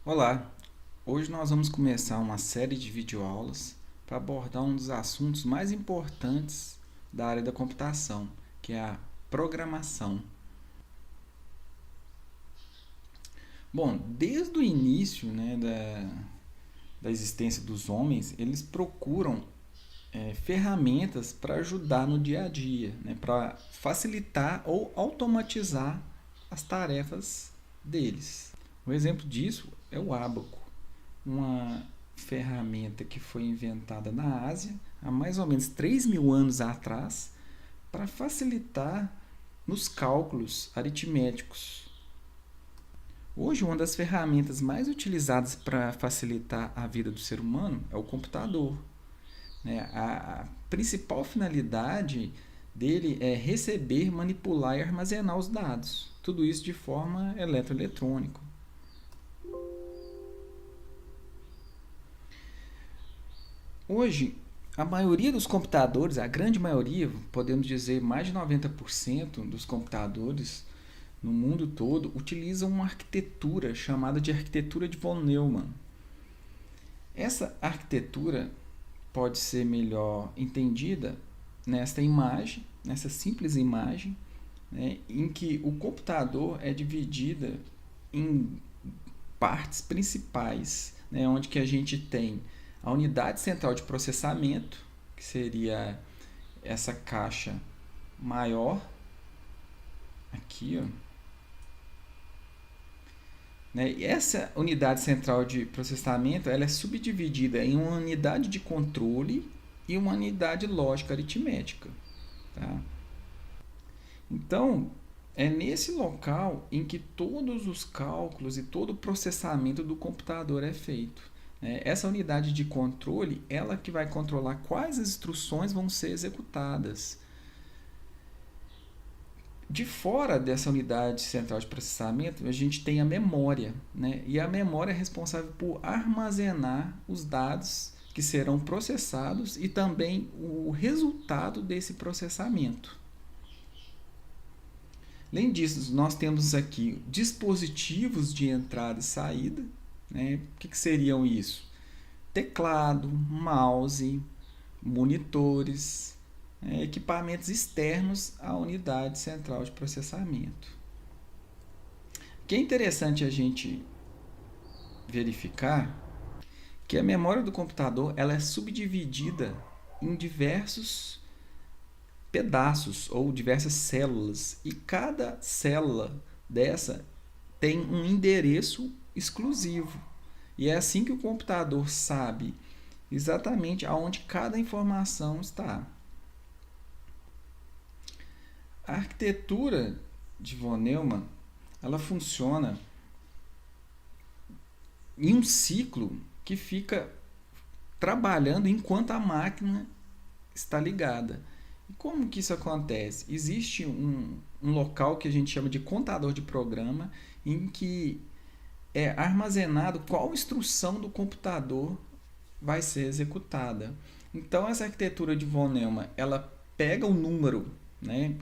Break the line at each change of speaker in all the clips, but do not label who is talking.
Olá, hoje nós vamos começar uma série de videoaulas para abordar um dos assuntos mais importantes da área da computação, que é a programação. Bom, desde o início, da existência dos homens, eles procuram ferramentas para ajudar no dia a dia, para facilitar ou automatizar as tarefas deles. Um exemplo disso é o ábaco, uma ferramenta que foi inventada na Ásia há mais ou menos 3.000 anos atrás para facilitar nos cálculos aritméticos. Hoje, uma das ferramentas mais utilizadas para facilitar a vida do ser humano é o computador. A principal finalidade dele é receber, manipular e armazenar os dados. Tudo isso de forma eletroeletrônica. Hoje, a maioria dos computadores, a grande maioria, podemos dizer mais de 90% dos computadores no mundo todo, utilizam uma arquitetura chamada de arquitetura de von Neumann. Essa arquitetura pode ser melhor entendida nesta imagem, nessa simples imagem, em que o computador é dividido em partes principais, onde que a gente tem a unidade central de processamento, que seria essa caixa maior, aqui, ó. E essa unidade central de processamento ela é subdividida em uma unidade de controle e uma unidade lógica aritmética. Tá? Então, é nesse local em que todos os cálculos e todo o processamento do computador é feito. Essa unidade de controle, ela que vai controlar quais instruções vão ser executadas. De fora dessa unidade central de processamento, a gente tem a memória, e a memória é responsável por armazenar os dados que serão processados e também o resultado desse processamento. Além disso, nós temos aqui dispositivos de entrada e saída. O que seriam isso? Teclado, mouse, monitores, equipamentos externos à unidade central de processamento. O que é interessante a gente verificar que a memória do computador ela é subdividida em diversos pedaços ou diversas células, e cada célula dessa tem um endereço exclusivo. E é assim que o computador sabe exatamente aonde cada informação está. A arquitetura de von Neumann ela funciona em um ciclo que fica trabalhando enquanto a máquina está ligada. E como que isso acontece? Existe um local que a gente chama de contador de programa, em que é armazenado qual instrução do computador vai ser executada. Então, essa arquitetura de von Neumann, ela pega o número,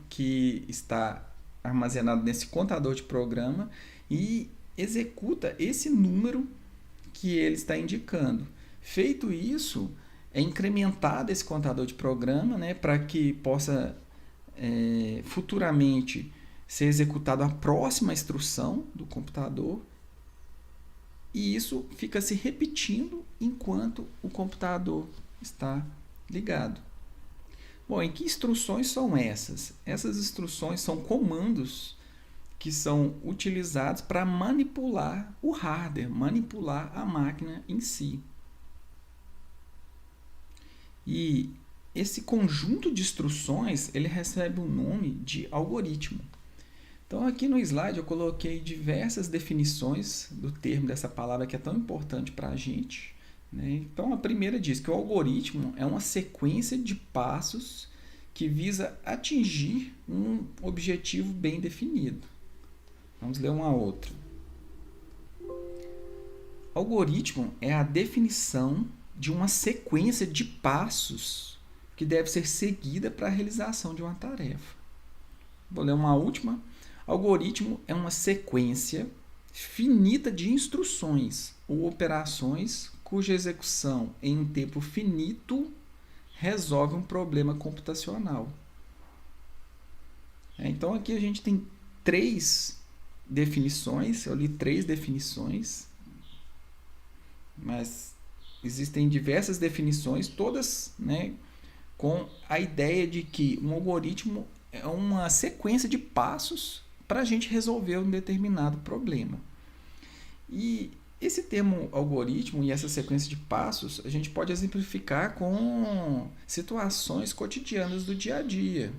que está armazenado nesse contador de programa e executa esse número que ele está indicando. Feito isso, é incrementado esse contador de programa, para que possa futuramente ser executada a próxima instrução do computador, e isso fica se repetindo enquanto o computador está ligado. Bom, e que instruções são essas? Essas instruções são comandos que são utilizados para manipular o hardware, manipular a máquina em si. E esse conjunto de instruções ele recebe o nome de algoritmo. Então, aqui no slide eu coloquei diversas definições do termo dessa palavra que é tão importante para a gente. Então, a primeira diz que o algoritmo é uma sequência de passos que visa atingir um objetivo bem definido. Vamos ler uma outra. Algoritmo é a definição de uma sequência de passos que deve ser seguida para a realização de uma tarefa. Vou ler uma última. Algoritmo é uma sequência finita de instruções ou operações cuja execução em um tempo finito resolve um problema computacional. Então aqui a gente tem 3 definições, eu li 3 definições, mas existem diversas definições, todas, né, com a ideia de que um algoritmo é uma sequência de passos para a gente resolver um determinado problema. E esse termo algoritmo e essa sequência de passos a gente pode exemplificar com situações cotidianas do dia a dia.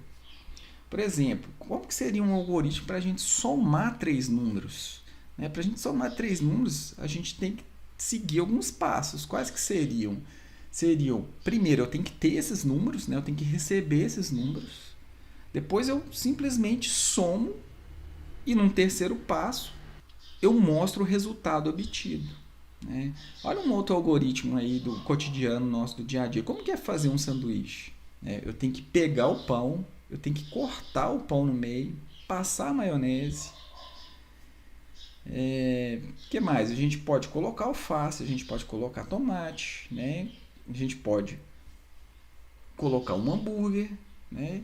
Por exemplo, como que seria um algoritmo para a gente somar 3 números? Para a gente somar 3 números, a gente tem que seguir alguns passos. Quais que seriam? Primeiro, eu tenho que ter esses números, né? Eu tenho que receber esses números. Depois eu simplesmente somo e num terceiro passo eu mostro o resultado obtido. Né? Olha um outro algoritmo aí do cotidiano nosso, do dia a dia. Como que é fazer um sanduíche? Eu tenho que pegar o pão, eu tenho que cortar o pão no meio, passar a maionese. Que mais? A gente pode colocar alface, a gente pode colocar tomate, né? A gente pode colocar um hambúrguer, né?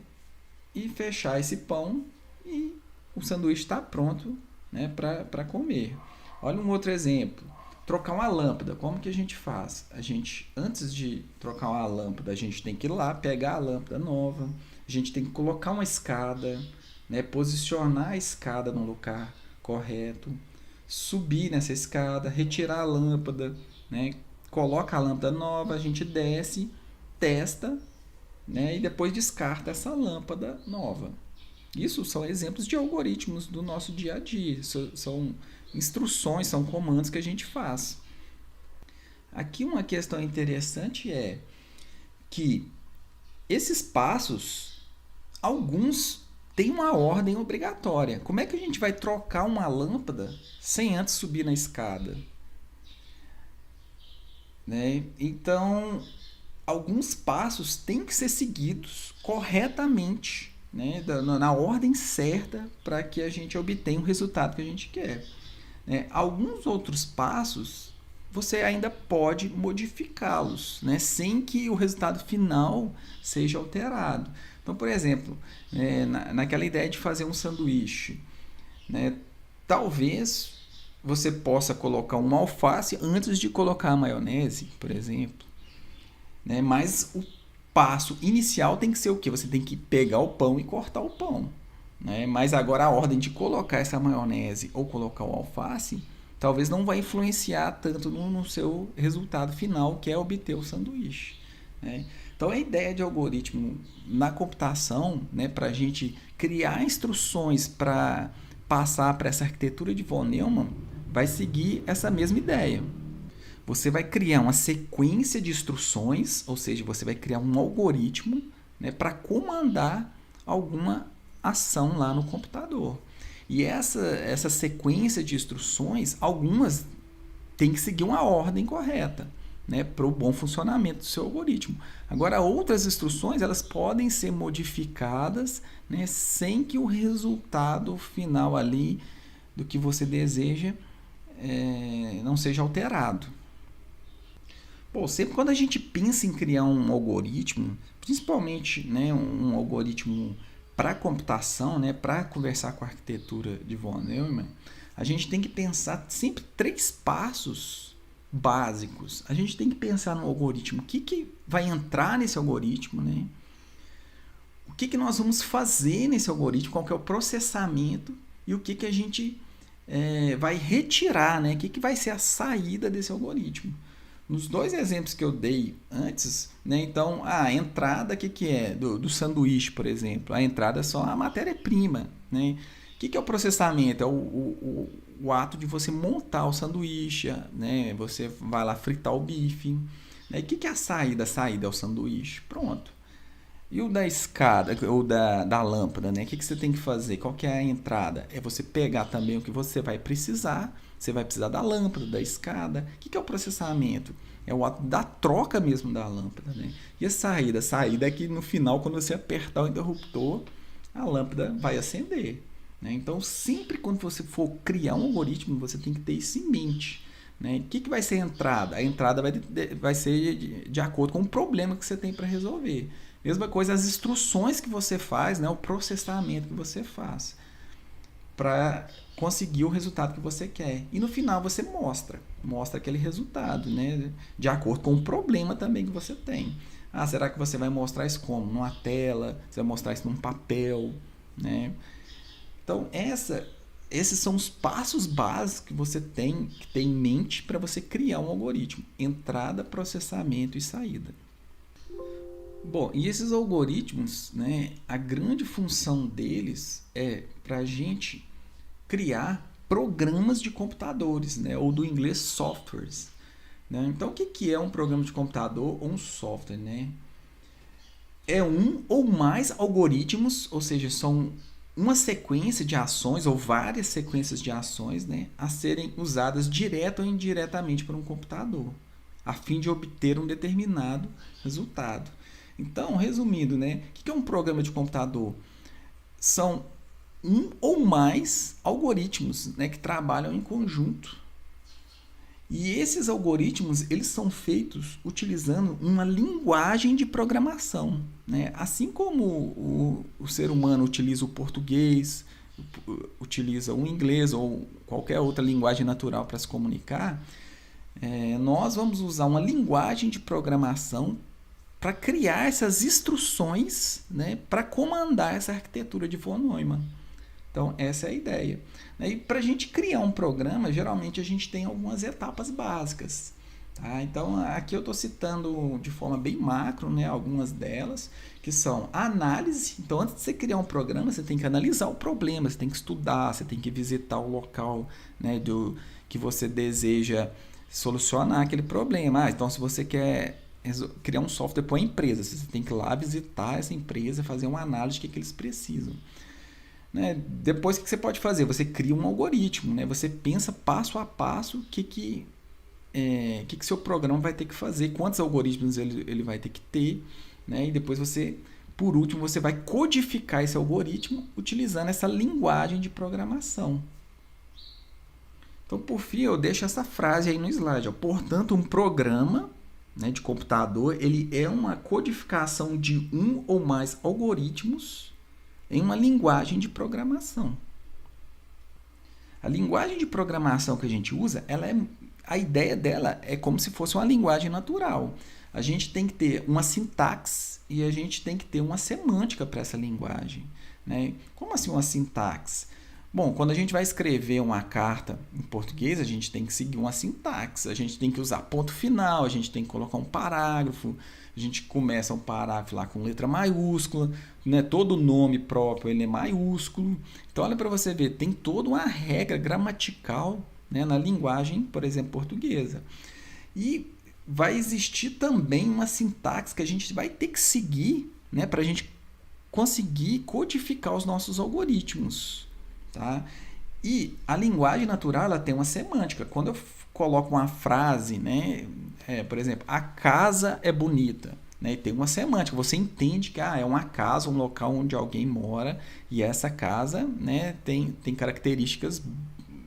E fechar esse pão e o sanduíche está pronto, né, para comer. Olha um outro exemplo. Trocar uma lâmpada. Como que a gente faz? Antes de trocar uma lâmpada, a gente tem que ir lá pegar a lâmpada nova. A gente tem que colocar uma escada, né, posicionar a escada no lugar correto, subir nessa escada, retirar a lâmpada, né, coloca a lâmpada nova, a gente desce, testa, né, e depois descarta essa lâmpada nova. Isso são exemplos de algoritmos do nosso dia a dia. São instruções, são comandos que a gente faz. Aqui uma questão interessante é que esses passos, alguns têm uma ordem obrigatória. Como é que a gente vai trocar uma lâmpada sem antes subir na escada? Né? Então, alguns passos têm que ser seguidos corretamente, né, na ordem certa para que a gente obtenha o resultado que a gente quer. Alguns outros passos você ainda pode modificá-los, né, sem que o resultado final seja alterado. Então, por exemplo, naquela ideia de fazer um sanduíche, né, talvez você possa colocar uma alface antes de colocar a maionese, por exemplo. Né, mas o passo inicial tem que ser o quê? Você tem que pegar o pão e cortar o pão. Né? Mas agora a ordem de colocar essa maionese ou colocar o alface talvez não vai influenciar tanto no seu resultado final, que é obter o sanduíche. Né? Então a ideia de algoritmo na computação, né, para a gente criar instruções para passar para essa arquitetura de von Neumann, vai seguir essa mesma ideia. Você vai criar uma sequência de instruções, ou seja, você vai criar um algoritmo, né, para comandar alguma ação lá no computador. E essa sequência de instruções, algumas têm que seguir uma ordem correta, né, para o bom funcionamento do seu algoritmo. Agora, outras instruções elas podem ser modificadas, né, sem que o resultado final ali do que você deseja não seja alterado. Bom, sempre quando a gente pensa em criar um algoritmo, principalmente, né, um algoritmo para computação, né, para conversar com a arquitetura de von Neumann, a gente tem que pensar sempre 3 passos básicos. A gente tem que pensar no algoritmo, o que vai entrar nesse algoritmo, né? O que nós vamos fazer nesse algoritmo, qual que é o processamento e o que a gente vai retirar, né? O que vai ser a saída desse algoritmo. Nos 2 exemplos que eu dei antes, né, então a entrada, o que é? Do sanduíche, por exemplo. A entrada é só a matéria-prima. Né? O que é o processamento? É o ato de você montar o sanduíche, né? Você vai lá fritar o bife. Né? E o que é a saída? A saída é o sanduíche. Pronto. E o da escada, ou da lâmpada, né? O que você tem que fazer? Qual que é a entrada? É você pegar também o que você vai precisar. Você vai precisar da lâmpada, da escada. O que é o processamento? É o ato da troca mesmo da lâmpada. Né? E a saída? A saída é que no final, quando você apertar o interruptor, a lâmpada vai acender. né? Então, sempre quando você for criar um algoritmo, você tem que ter isso em mente, né? O que vai ser a entrada? A entrada vai ser de acordo com o problema que você tem para resolver. Mesma coisa, as instruções que você faz, né? O processamento que você faz para conseguir o resultado que você quer. E no final você mostra aquele resultado, né? De acordo com o problema também que você tem. Ah, será que você vai mostrar isso como? Numa tela? Você vai mostrar isso num papel? Né? Então, esses são os passos básicos que você tem que ter em mente para você criar um algoritmo. Entrada, processamento e saída. Bom, e esses algoritmos, né, a grande função deles é para a gente criar programas de computadores, né, ou do inglês softwares. Né? Então, o que é um programa de computador ou um software? Né? É um ou mais algoritmos, ou seja, são uma sequência de ações ou várias sequências de ações, né, a serem usadas direta ou indiretamente por um computador, a fim de obter um determinado resultado. Então, resumindo, né, o que é um programa de computador? São um ou mais algoritmos, né, que trabalham em conjunto. E esses algoritmos eles são feitos utilizando uma linguagem de programação. Né? Assim como o ser humano utiliza o português, utiliza o inglês ou qualquer outra linguagem natural para se comunicar, nós vamos usar uma linguagem de programação para criar essas instruções, né, para comandar essa arquitetura de von Neumann. Então, essa é a ideia. E para a gente criar um programa, geralmente a gente tem algumas etapas básicas. Tá? Então, aqui eu estou citando de forma bem macro, né, algumas delas, que são a análise. Então, antes de você criar um programa, você tem que analisar o problema, você tem que estudar, você tem que visitar o local, né, que você deseja solucionar aquele problema. Então, se você quer criar um software para uma empresa, você tem que ir lá visitar essa empresa, fazer uma análise de que eles precisam. Né? Depois, o que você pode fazer? Você cria um algoritmo, né? Você pensa passo a passo o que seu programa vai ter que fazer, quantos algoritmos ele vai ter que ter, né? E depois por último, você vai codificar esse algoritmo utilizando essa linguagem de programação. Então, por fim, eu deixo essa frase aí no slide. Ó. Portanto, um programa, né, de computador, ele é uma codificação de um ou mais algoritmos em uma linguagem de programação. A linguagem de programação que a gente usa, a ideia dela é como se fosse uma linguagem natural. A gente tem que ter uma sintaxe e a gente tem que ter uma semântica para essa linguagem. Né? Como assim uma sintaxe? Bom, quando a gente vai escrever uma carta em português, a gente tem que seguir uma sintaxe, a gente tem que usar ponto final, a gente tem que colocar um parágrafo, a gente começa um parágrafo lá com letra maiúscula, né? Todo nome próprio ele é maiúsculo. Então, olha para você ver, tem toda uma regra gramatical, né, na linguagem, por exemplo, portuguesa. E vai existir também uma sintaxe que a gente vai ter que seguir, né, para a gente conseguir codificar os nossos algoritmos. Tá? E a linguagem natural ela tem uma semântica. Quando eu coloco uma frase, né, por exemplo, a casa é bonita, né, e tem uma semântica. Você entende que é uma casa, um local onde alguém mora e essa casa, né, tem características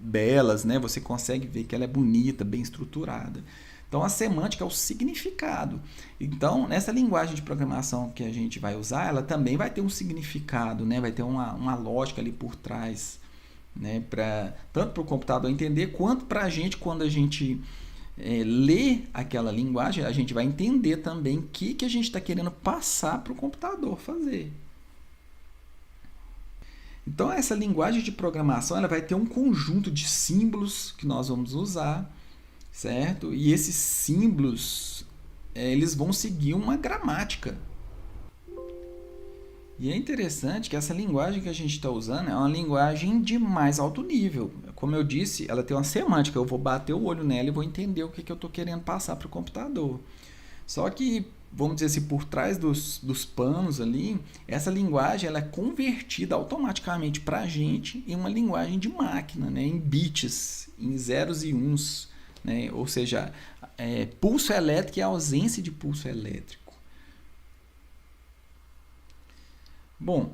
belas, né, você consegue ver que ela é bonita, bem estruturada. Então, a semântica é o significado. Então, nessa linguagem de programação que a gente vai usar, ela também vai ter um significado, né? Vai ter uma lógica ali por trás, né? Tanto para o computador entender, quanto para a gente, quando a gente lê aquela linguagem, a gente vai entender também o que a gente está querendo passar para o computador fazer. Então, essa linguagem de programação ela vai ter um conjunto de símbolos que nós vamos usar, certo? E esses símbolos, eles vão seguir uma gramática. E é interessante que essa linguagem que a gente está usando é uma linguagem de mais alto nível. Como eu disse, ela tem uma semântica. Eu vou bater o olho nela e vou entender o que eu estou querendo passar para o computador. Só que, vamos dizer assim, por trás dos panos ali, essa linguagem ela é convertida automaticamente para a gente em uma linguagem de máquina, né? Em bits, em zeros e uns. Né? Ou seja, pulso elétrico e ausência de pulso elétrico. Bom,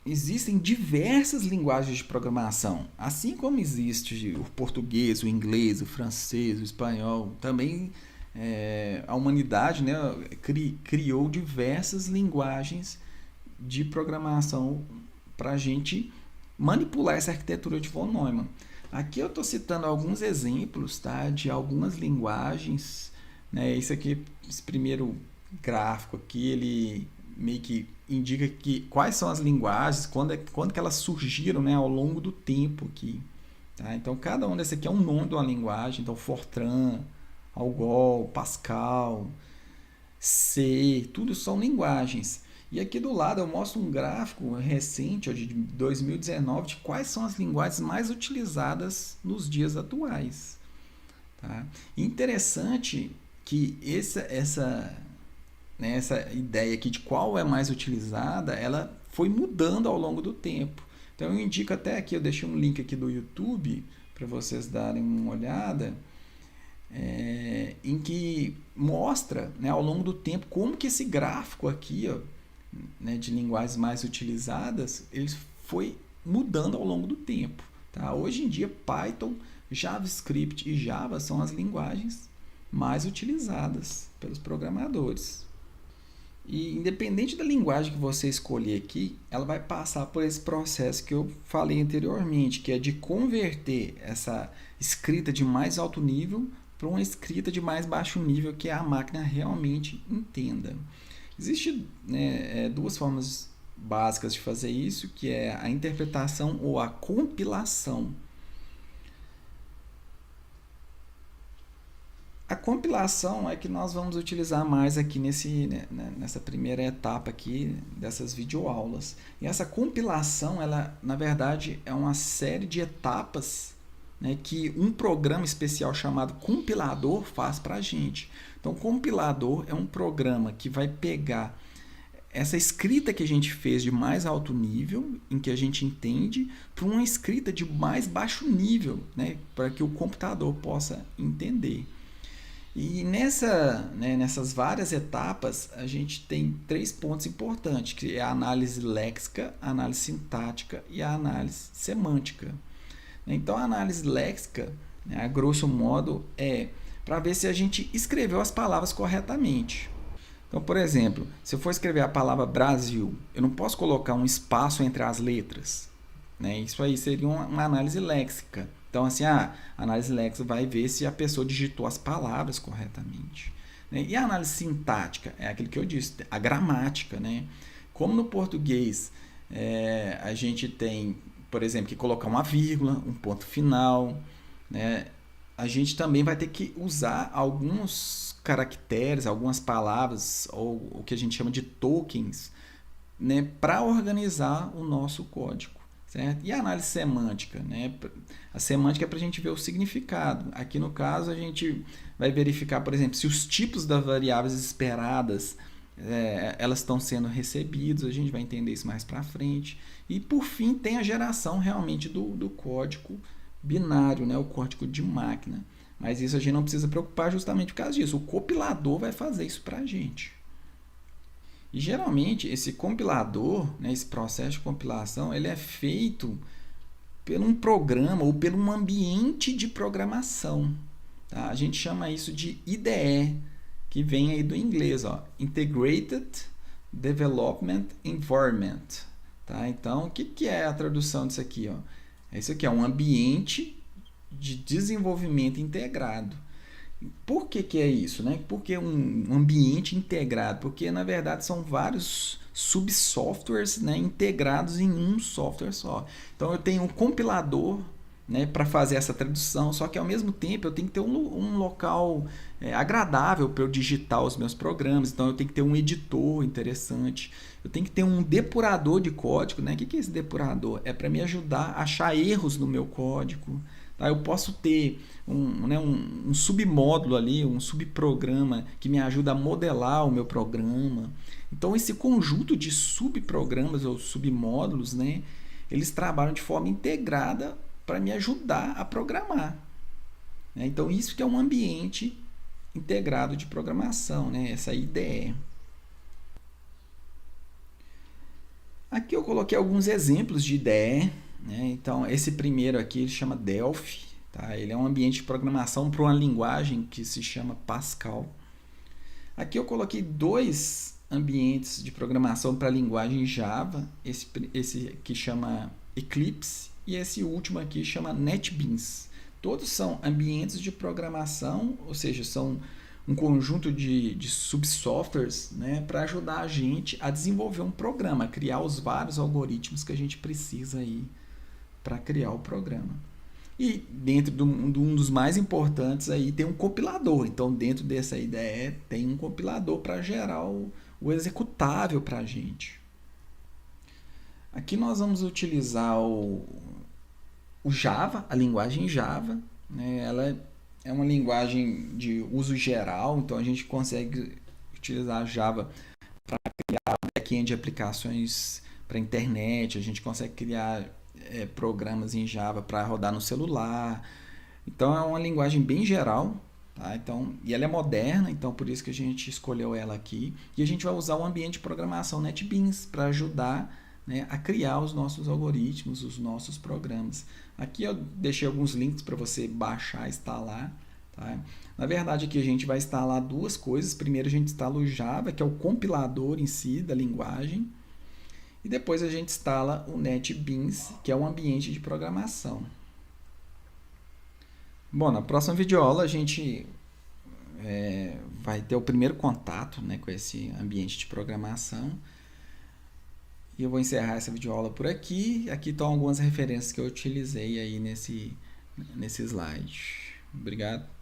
existem diversas linguagens de programação, assim como existe o português, o inglês, o francês, o espanhol. Também a humanidade, né, criou diversas linguagens de programação para a gente manipular essa arquitetura de von Neumann. Aqui eu estou citando alguns exemplos, tá, de algumas linguagens, né? Esse primeiro gráfico aqui, ele meio que indica quais são as linguagens, quando que elas surgiram, né, ao longo do tempo aqui. Tá? Então, cada um desse aqui é um nome de uma linguagem. Então, Fortran, Algol, Pascal, C, tudo são linguagens. E aqui do lado eu mostro um gráfico recente, de 2019, de quais são as linguagens mais utilizadas nos dias atuais. Tá? Interessante que essa ideia aqui de qual é mais utilizada, ela foi mudando ao longo do tempo. Então eu indico até aqui, eu deixei um link aqui do YouTube para vocês darem uma olhada, em que mostra, né, ao longo do tempo como que esse gráfico aqui, ó, né, de linguagens mais utilizadas, ele foi mudando ao longo do tempo. Tá? Hoje em dia, Python, JavaScript e Java são as linguagens mais utilizadas pelos programadores. E independente da linguagem que você escolher aqui, ela vai passar por esse processo que eu falei anteriormente, que é de converter essa escrita de mais alto nível para uma escrita de mais baixo nível, que a máquina realmente entenda. Existem, né, duas formas básicas de fazer isso, que é a interpretação ou a compilação. A compilação é que nós vamos utilizar mais aqui nessa primeira etapa aqui dessas videoaulas. E essa compilação, ela na verdade é uma série de etapas, né, que um programa especial chamado compilador faz para a gente. Então, o compilador é um programa que vai pegar essa escrita que a gente fez de mais alto nível, em que a gente entende, para uma escrita de mais baixo nível, né, para que o computador possa entender. E nessas várias etapas, a gente tem 3 pontos importantes, que é a análise léxica, a análise sintática e a análise semântica. Então, a análise léxica, né, a grosso modo, é para ver se a gente escreveu as palavras corretamente. Então, por exemplo, se eu for escrever a palavra Brasil, eu não posso colocar um espaço entre as letras. Né? Isso aí seria uma análise léxica. Então, assim, a análise léxica vai ver se a pessoa digitou as palavras corretamente. Né? E a análise sintática é aquilo que eu disse, a gramática. Né? Como no português a gente tem, por exemplo, que colocar uma vírgula, um ponto final, né? A gente também vai ter que usar alguns caracteres, algumas palavras, ou o que a gente chama de tokens, né, para organizar o nosso código. Certo? E a análise semântica, né? A semântica é para a gente ver o significado. Aqui no caso a gente vai verificar, por exemplo, se os tipos das variáveis esperadas elas estão sendo recebidos, a gente vai entender isso mais para frente. E por fim tem a geração realmente do código binário, né? O código de máquina. Mas isso a gente não precisa preocupar justamente por causa disso. O compilador vai fazer isso para a gente. E geralmente esse compilador, né, esse processo de compilação, ele é feito por um programa ou por um ambiente de programação. Tá? A gente chama isso de IDE, que vem aí do inglês, ó, Integrated Development Environment. Tá? Então, o que é a tradução disso aqui? Ó? Isso aqui é um ambiente de desenvolvimento integrado. Por que é isso? Né? Por que um ambiente integrado? Porque, na verdade, são vários subsoftwares, né, integrados em um software só. Então, eu tenho um compilador, né, para fazer essa tradução, só que, ao mesmo tempo, eu tenho que ter um local agradável para eu digitar os meus programas. Então, eu tenho que ter um editor interessante. Eu tenho que ter um depurador de código. Né? O que é esse depurador? É para me ajudar a achar erros no meu código. Tá? Eu posso ter um submódulo ali, um subprograma que me ajuda a modelar o meu programa. Então, esse conjunto de subprogramas ou submódulos, né, eles trabalham de forma integrada para me ajudar a programar. Né? Então, isso que é um ambiente integrado de programação, né? Essa IDE. Aqui eu coloquei alguns exemplos de IDE, né? Então, esse primeiro aqui ele chama Delphi, tá? Ele é um ambiente de programação para uma linguagem que se chama Pascal. Aqui eu coloquei dois ambientes de programação para a linguagem Java, esse aqui chama Eclipse e esse último aqui chama NetBeans. Todos são ambientes de programação, ou seja, são um conjunto de subsoftwares, né, para ajudar a gente a desenvolver um programa, a criar os vários algoritmos que a gente precisa aí para criar o programa. E dentro de um dos mais importantes aí tem um compilador. Então dentro dessa IDE tem um compilador para gerar o executável para a gente. Aqui nós vamos utilizar o Java, a linguagem Java, né? Ela é uma linguagem de uso geral, então a gente consegue utilizar Java para criar back-end de aplicações para internet, a gente consegue criar programas em Java para rodar no celular. Então é uma linguagem bem geral, tá? Então, e ela é moderna, então por isso que a gente escolheu ela aqui. E a gente vai usar o ambiente de programação NetBeans para ajudar, né, a criar os nossos algoritmos, os nossos programas. Aqui eu deixei alguns links para você baixar, instalar. Tá? Na verdade, aqui a gente vai instalar duas coisas. Primeiro a gente instala o Java, que é o compilador em si da linguagem. E depois a gente instala o NetBeans, que é um ambiente de programação. Bom, na próxima videoaula a gente vai ter o primeiro contato, né, com esse ambiente de programação. E eu vou encerrar essa videoaula por aqui. Aqui estão algumas referências que eu utilizei aí nesse slide. Obrigado.